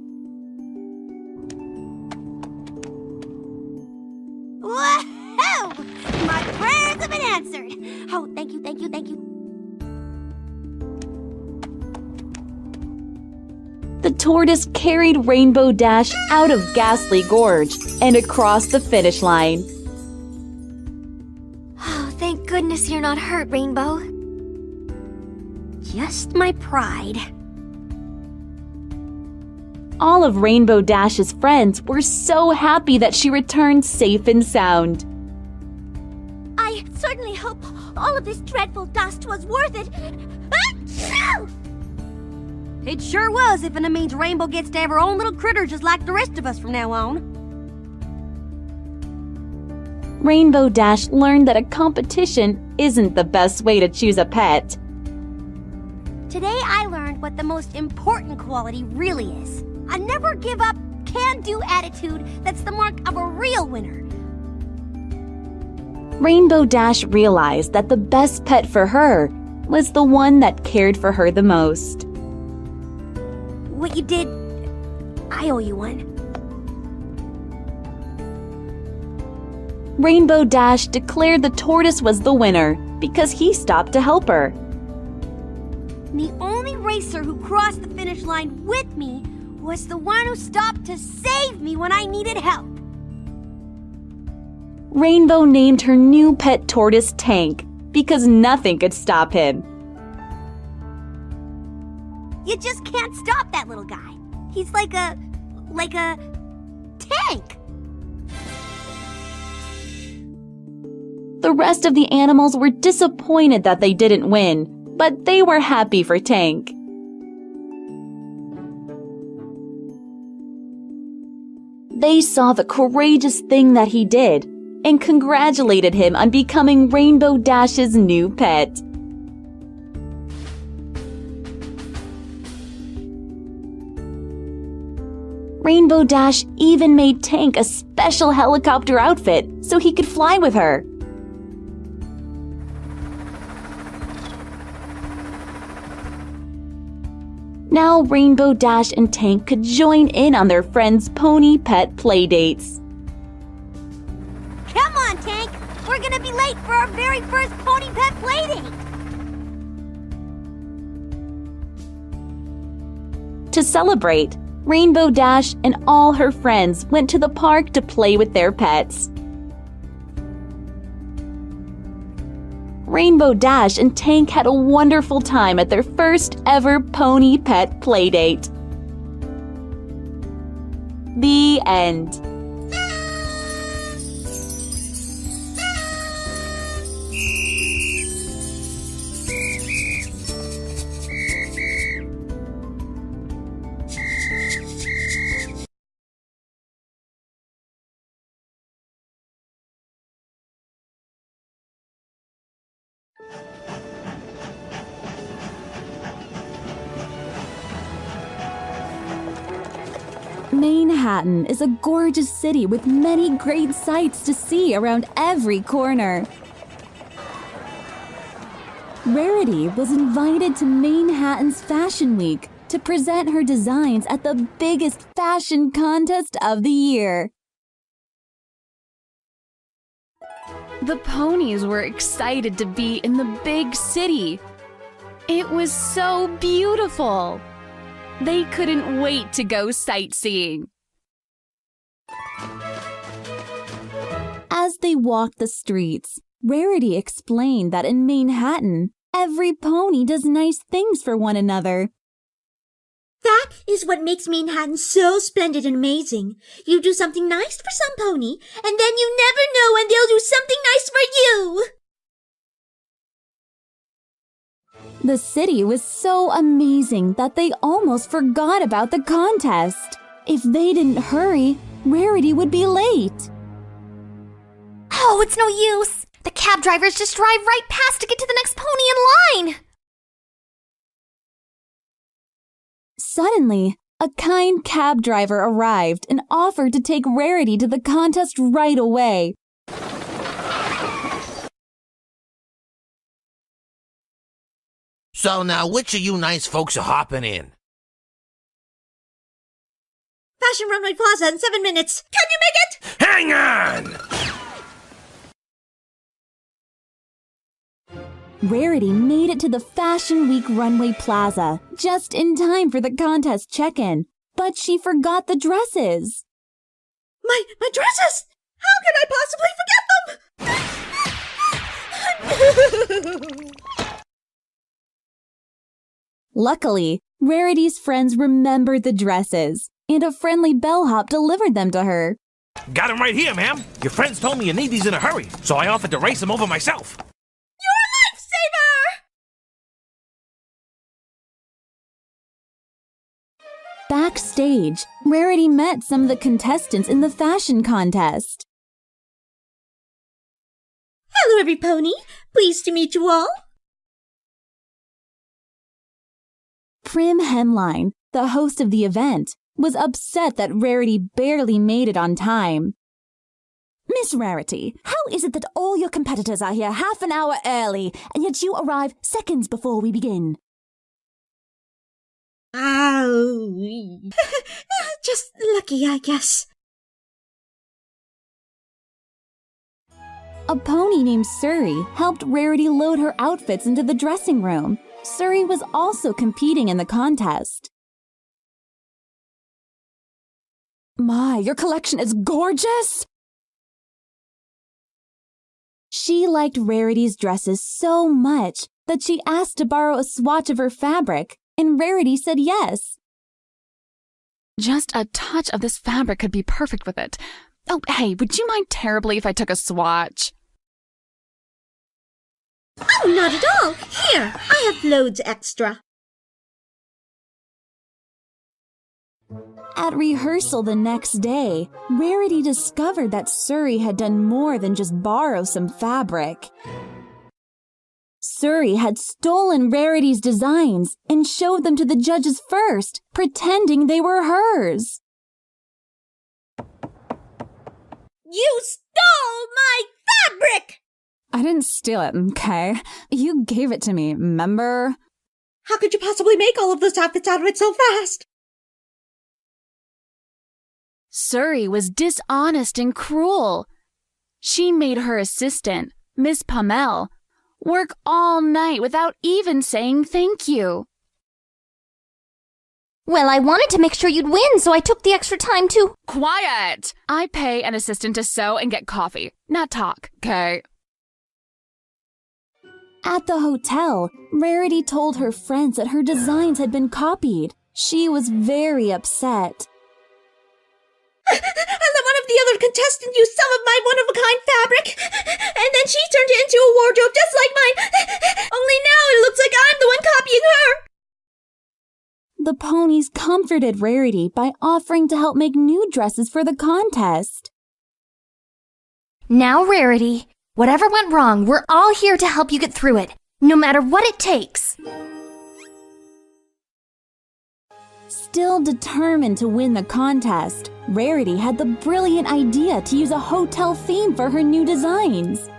Woohoo! My prayers have been answered. Oh, thank you. The tortoise carried Rainbow Dash out of Ghastly Gorge and across the finish line. Oh, thank goodness you're not hurt, Rainbow. Just my pride. All of Rainbow Dash's friends were so happy that she returned safe and sound. I certainly hope all of this dreadful dust was worth it. Achoo! It sure was, if it means Rainbow gets to have her own little critter just like the rest of us from now on. Rainbow Dash learned that a competition isn't the best way to choose a pet. Today I learned what the most important quality really is. A never give up, can-do attitude that's the mark of a real winner. Rainbow Dash realized that the best pet for her was the one that cared for her the most. What you did, I owe you one. Rainbow Dash declared the tortoise was the winner because he stopped to help her. The only racer who crossed the finish line with me was the one who stopped to save me when I needed help. Rainbow named her new pet tortoise Tank because nothing could stop him. You just can't stop that little guy. He's like a tank. The rest of the animals were disappointed that they didn't win, but they were happy for Tank. They saw the courageous thing that he did and congratulated him on becoming Rainbow Dash's new pet. Rainbow Dash even made Tank a special helicopter outfit so he could fly with her. Now Rainbow Dash and Tank could join in on their friends' pony pet playdates. Come on, Tank! We're gonna be late for our very first pony pet playdate! To celebrate, Rainbow Dash and all her friends went to the park to play with their pets. Rainbow Dash and Tank had a wonderful time at their first ever pony pet playdate. The end. Manhattan is a gorgeous city with many great sights to see around every corner. Rarity was invited to Manhattan's Fashion Week to present her designs at the biggest fashion contest of the year. The ponies were excited to be in the big city. It was so beautiful. They couldn't wait to go sightseeing. As they walked the streets, Rarity explained that in Manhattan, every pony does nice things for one another. That is what makes Manhattan so splendid and amazing. You do something nice for some pony, and then you never know when they'll do something nice for you. The city was so amazing that they almost forgot about the contest. If they didn't hurry, Rarity would be late. Oh, it's no use. The cab drivers just drive right past to get to the next pony in line. Suddenly, a kind cab driver arrived and offered to take Rarity to the contest right away. So now, which of you nice folks are hopping in? Fashion Runway Plaza in 7 minutes. Can you make it? Hang on! Rarity made it to the Fashion Week Runway Plaza just in time for the contest check-in, but she forgot the dresses. My dresses! How can I possibly forget them? Luckily, Rarity's friends remembered the dresses, and a friendly bellhop delivered them to her. Got 'em right here, ma'am. Your friends told me you need these in a hurry, so I offered to race them over myself. You're a lifesaver! Backstage, Rarity met some of the contestants in the fashion contest. Hello, every pony. Pleased to meet you all. Prim Hemline, the host of the event, was upset that Rarity barely made it on time. Miss Rarity, how is it that all your competitors are here half an hour early, and yet you arrive seconds before we begin? Oh, just lucky, I guess. A pony named Surrey helped Rarity load her outfits into the dressing room. Surrey was also competing in the contest. My, your collection is gorgeous! She liked Rarity's dresses so much that she asked to borrow a swatch of her fabric, and Rarity said yes. Just a touch of this fabric could be perfect with it. Oh, hey, would you mind terribly if I took a swatch? Oh, not at all. Here, I have loads extra. At rehearsal the next day, Rarity discovered that Surrey had done more than just borrow some fabric. Surrey had stolen Rarity's designs and showed them to the judges first, pretending they were hers. You stole my fabric! I didn't steal it, okay? You gave it to me, remember? How could you possibly make all of those outfits out of it so fast? Surrey was dishonest and cruel. She made her assistant, Miss Pummel, work all night without even saying thank you. Well, I wanted to make sure you'd win, so I took the extra time to... Quiet! I pay an assistant to sew and get coffee, not talk, okay? At the hotel, Rarity told her friends that her designs had been copied. She was very upset. And then one of the other contestants used some of my one-of-a-kind fabric, and then she turned it into a wardrobe just like mine. Only now it looks like I'm the one copying her. The ponies comforted Rarity by offering to help make new dresses for the contest. Now, Rarity, whatever went wrong, we're all here to help you get through it, no matter what it takes. Still determined to win the contest, Rarity had the brilliant idea to use a hotel theme for her new designs.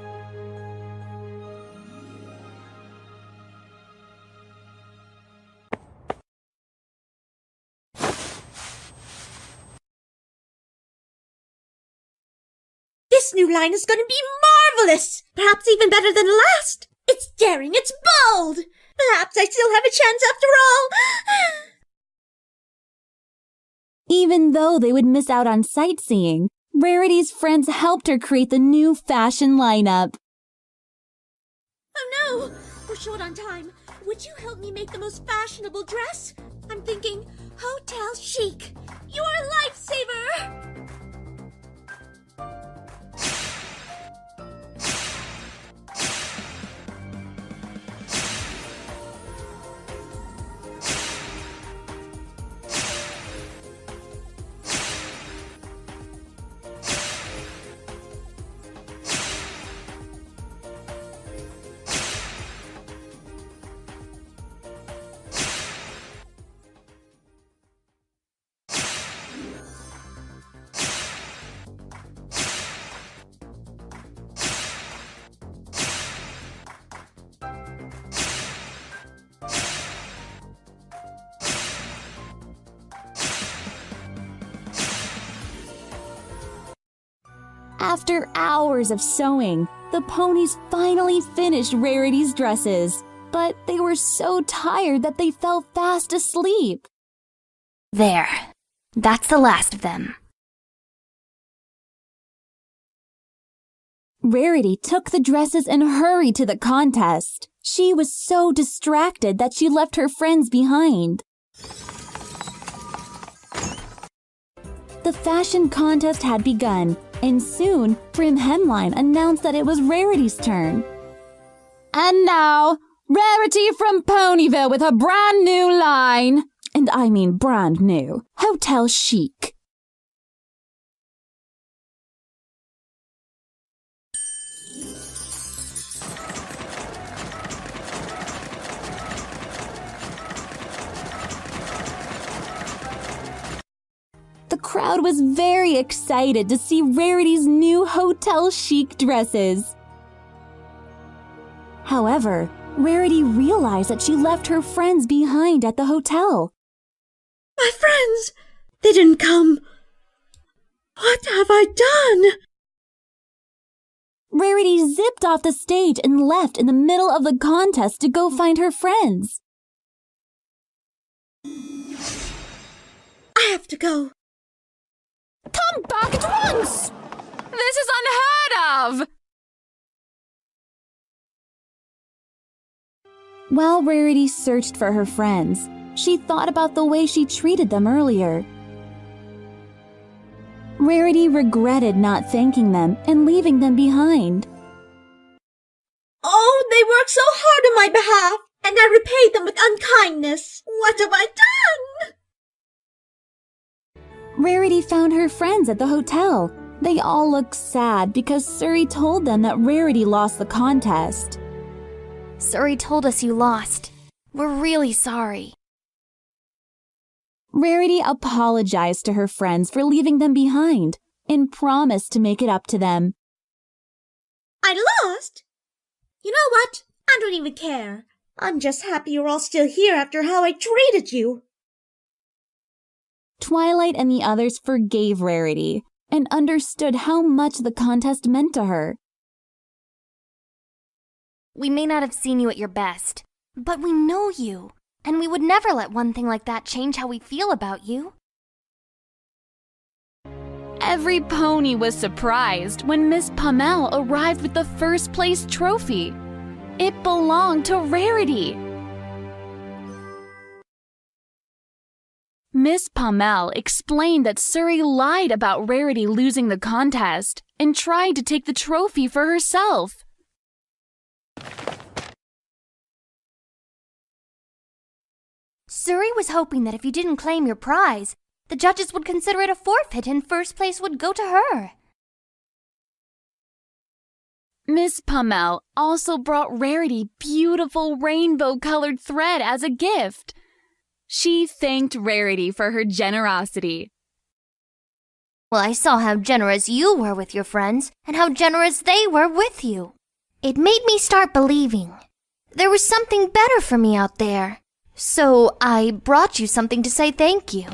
This new line is going to be marvelous! Perhaps even better than the last. It's daring, it's bold! Perhaps I still have a chance after all! Even though they would miss out on sightseeing, Rarity's friends helped her create the new fashion lineup. Oh no! We're short on time. Would you help me make the most fashionable dress? I'm thinking hotel chic. You're a lifesaver! After hours of sewing, the ponies finally finished Rarity's dresses, but they were so tired that they fell fast asleep. There. That's the last of them. Rarity took the dresses and hurried to the contest. She was so distracted that she left her friends behind. The fashion contest had begun, and soon Prim Hemline announced that it was Rarity's turn. And now, Rarity from Ponyville with her brand new line. And I mean brand new. Hotel chic. The crowd was very excited to see Rarity's new hotel chic dresses. However, Rarity realized that she left her friends behind at the hotel. My friends! They didn't come. What have I done? Rarity zipped off the stage and left in the middle of the contest to go find her friends. I have to go. Come back at once! This is unheard of! While Rarity searched for her friends, she thought about the way she treated them earlier. Rarity regretted not thanking them and leaving them behind. Oh, they worked so hard on my behalf, and I repaid them with unkindness. What have I done? Rarity found her friends at the hotel. They all looked sad because Suri told them that Rarity lost the contest. Suri told us you lost. We're really sorry. Rarity apologized to her friends for leaving them behind and promised to make it up to them. I lost? You know what? I don't even care. I'm just happy you're all still here after how I treated you. Twilight and the others forgave Rarity and understood how much the contest meant to her. We may not have seen you at your best, but we know you, and we would never let one thing like that change how we feel about you. Every pony was surprised when Miss Pummel arrived with the first place trophy. It belonged to Rarity. Miss Pummel explained that Suri lied about Rarity losing the contest and tried to take the trophy for herself. Suri was hoping that if you didn't claim your prize, the judges would consider it a forfeit and first place would go to her. Miss Pummel also brought Rarity beautiful rainbow-colored thread as a gift. She thanked Rarity for her generosity. Well, I saw how generous you were with your friends and how generous they were with you. It made me start believing. There was something better for me out there. So I brought you something to say thank you.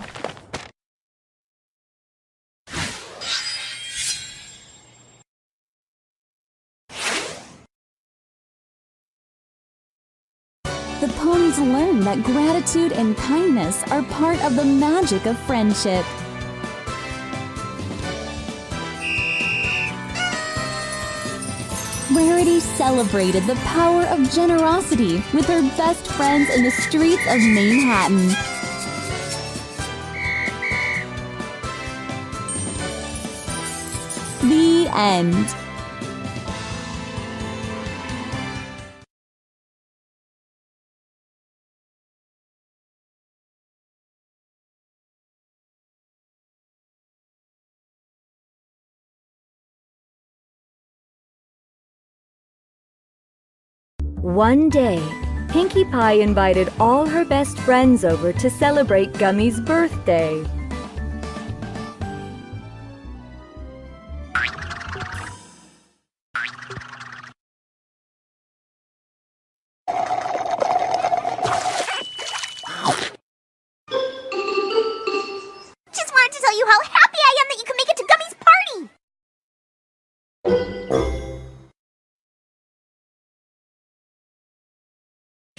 The ponies learned that gratitude and kindness are part of the magic of friendship. Rarity celebrated the power of generosity with her best friends in the streets of Manhattan. The end. One day, Pinkie Pie invited all her best friends over to celebrate Gummy's birthday. Just wanted to tell you how happy I am that you can make it to Gummy's party!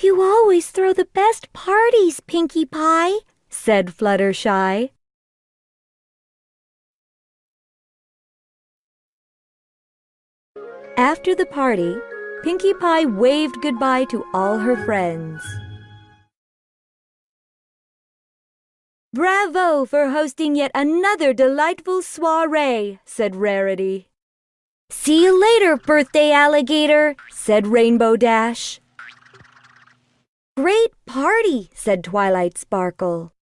You always throw the best parties, Pinkie Pie, said Fluttershy. After the party, Pinkie Pie waved goodbye to all her friends. Bravo for hosting yet another delightful soiree, said Rarity. See you later, birthday alligator, said Rainbow Dash. Great party, said Twilight Sparkle.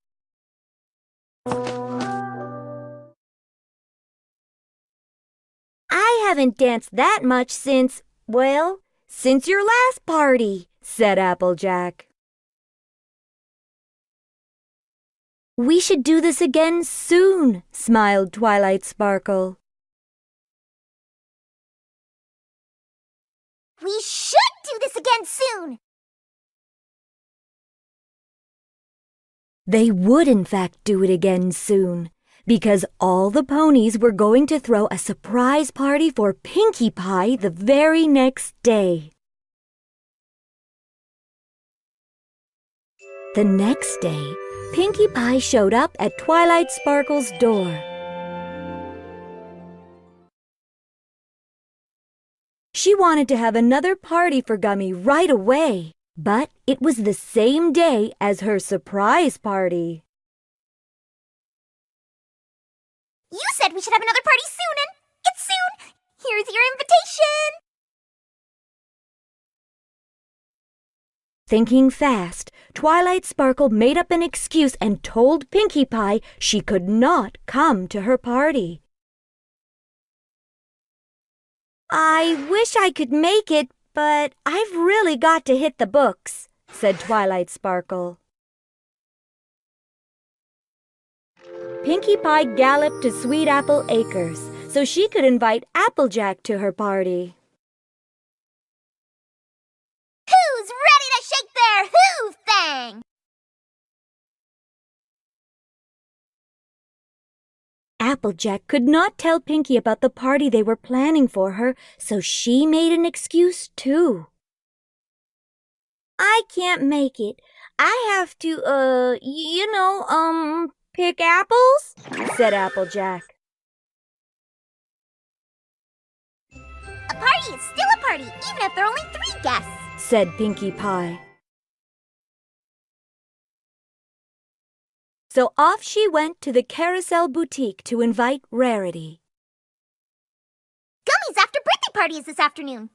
I haven't danced that much since your last party, said Applejack. We should do this again soon, smiled Twilight Sparkle. We should do this again soon! They would in fact do it again soon, because all the ponies were going to throw a surprise party for Pinkie Pie the very next day. The next day, Pinkie Pie showed up at Twilight Sparkle's door. She wanted to have another party for Gummy right away, But it was the same day as her surprise party. You said we should have another party soon, and it's soon. Here's your invitation. Thinking fast, Twilight Sparkle made up an excuse and told Pinkie Pie she could not come to her party. I wish I could make it, but I've really got to hit the books, said Twilight Sparkle. Pinkie Pie galloped to Sweet Apple Acres so she could invite Applejack to her party. Who's ready to shake their hoof thing? Applejack could not tell Pinkie about the party they were planning for her, so she made an excuse too. I can't make it. I have to, pick apples, said Applejack. A party is still a party, even if there are only 3 guests, said Pinkie Pie. So off she went to the Carousel Boutique to invite Rarity. Gummy's after birthday party is this afternoon.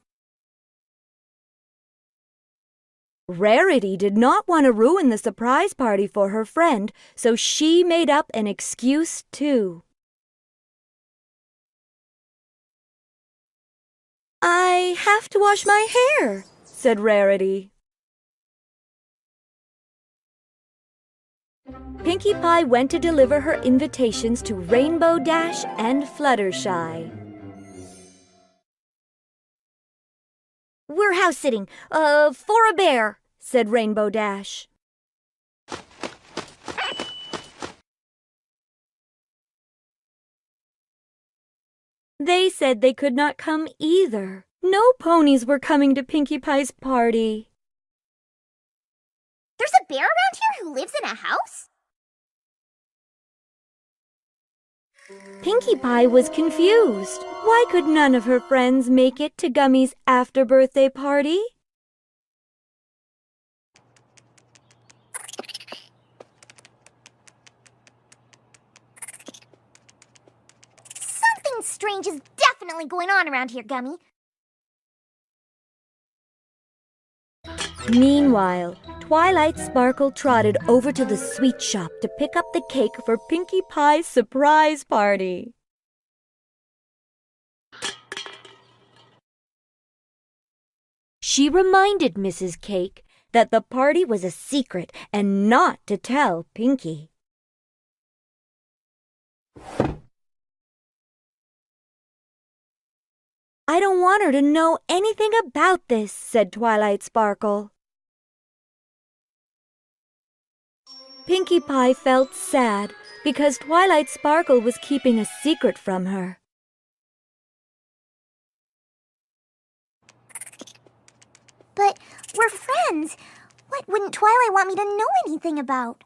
Rarity did not want to ruin the surprise party for her friend, so she made up an excuse too. I have to wash my hair, said Rarity. Pinkie Pie went to deliver her invitations to Rainbow Dash and Fluttershy. We're house sitting, for a bear, said Rainbow Dash. They said they could not come either. No ponies were coming to Pinkie Pie's party. There's a bear around here who lives in a house? Pinkie Pie was confused. Why could none of her friends make it to Gummy's after-birthday party? Something strange is definitely going on around here, Gummy. Meanwhile, Twilight Sparkle trotted over to the sweet shop to pick up the cake for Pinkie Pie's surprise party. She reminded Mrs. Cake that the party was a secret and not to tell Pinkie. I don't want her to know anything about this, said Twilight Sparkle. Pinkie Pie felt sad because Twilight Sparkle was keeping a secret from her. But we're friends. What wouldn't Twilight want me to know anything about?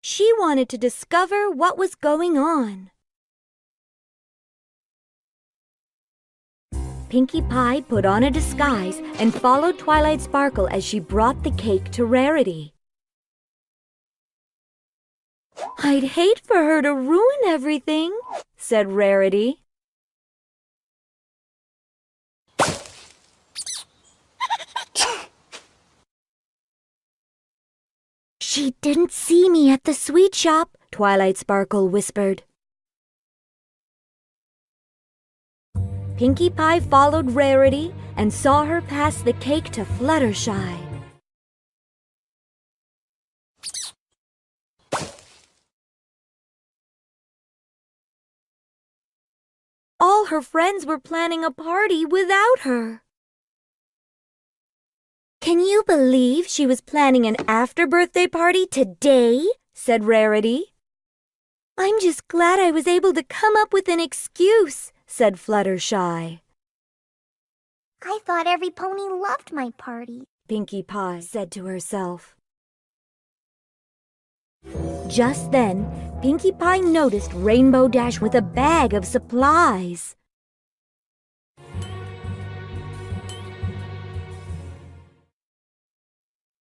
She wanted to discover what was going on. Pinkie Pie put on a disguise and followed Twilight Sparkle as she brought the cake to Rarity. I'd hate for her to ruin everything, said Rarity. She didn't see me at the sweet shop, Twilight Sparkle whispered. Pinkie Pie followed Rarity and saw her pass the cake to Fluttershy. All her friends were planning a party without her. Can you believe she was planning an after-birthday party today? Said Rarity. I'm just glad I was able to come up with an excuse, said Fluttershy. I thought every pony loved my party, Pinkie Pie said to herself. Just then, Pinkie Pie noticed Rainbow Dash with a bag of supplies.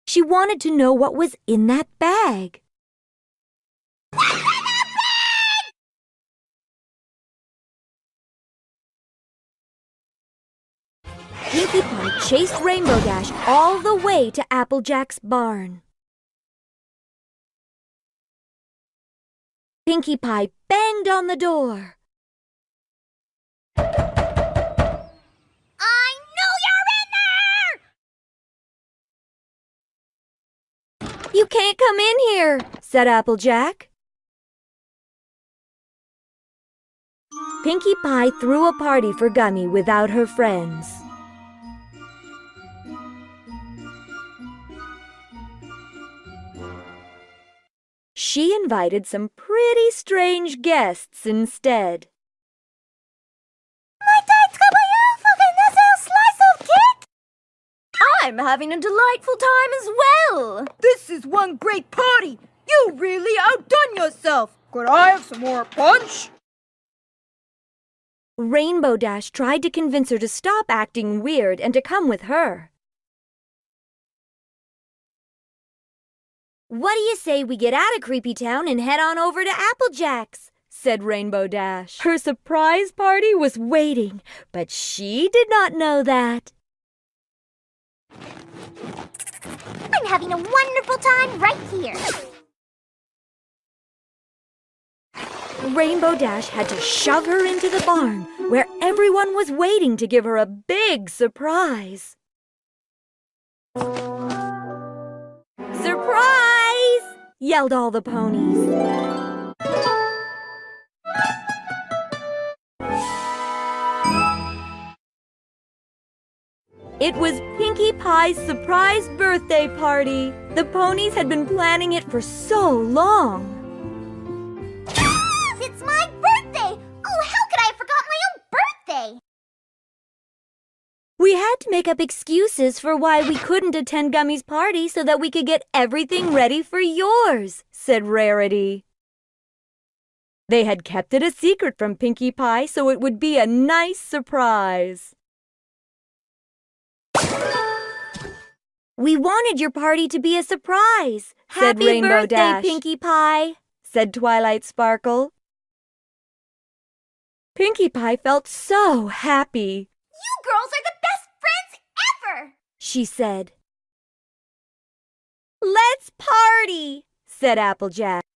She wanted to know what was in that bag. Pinkie Pie chased Rainbow Dash all the way to Applejack's barn. Pinkie Pie banged on the door. I know you're in there! "You can't come in here," said Applejack. Pinkie Pie threw a party for Gummy without her friends. She invited some pretty strange guests instead. I'm having a delightful time as well. This is one great party. You really outdone yourself. Could I have some more punch? Rainbow Dash tried to convince her to stop acting weird and to come with her. "What do you say we get out of Creepy Town and head on over to Applejack's?" said Rainbow Dash. Her surprise party was waiting, but she did not know that. I'm having a wonderful time right here. Rainbow Dash had to shove her into the barn, where everyone was waiting to give her a big surprise. "Surprise!" yelled all the ponies. It was Pinkie Pie's surprise birthday party. The ponies had been planning it for so long. It's my birthday! Oh, how could I have forgotten my own birthday? We had to make up excuses for why we couldn't attend Gummy's party so that we could get everything ready for yours, said Rarity. They had kept it a secret from Pinkie Pie so it would be a nice surprise. "We wanted your party to be a surprise," said Rainbow Dash. "Happy birthday, Pinkie Pie," said Twilight Sparkle. Pinkie Pie felt so happy. You girls are the best friends ever! She said. "Let's party," said Applejack.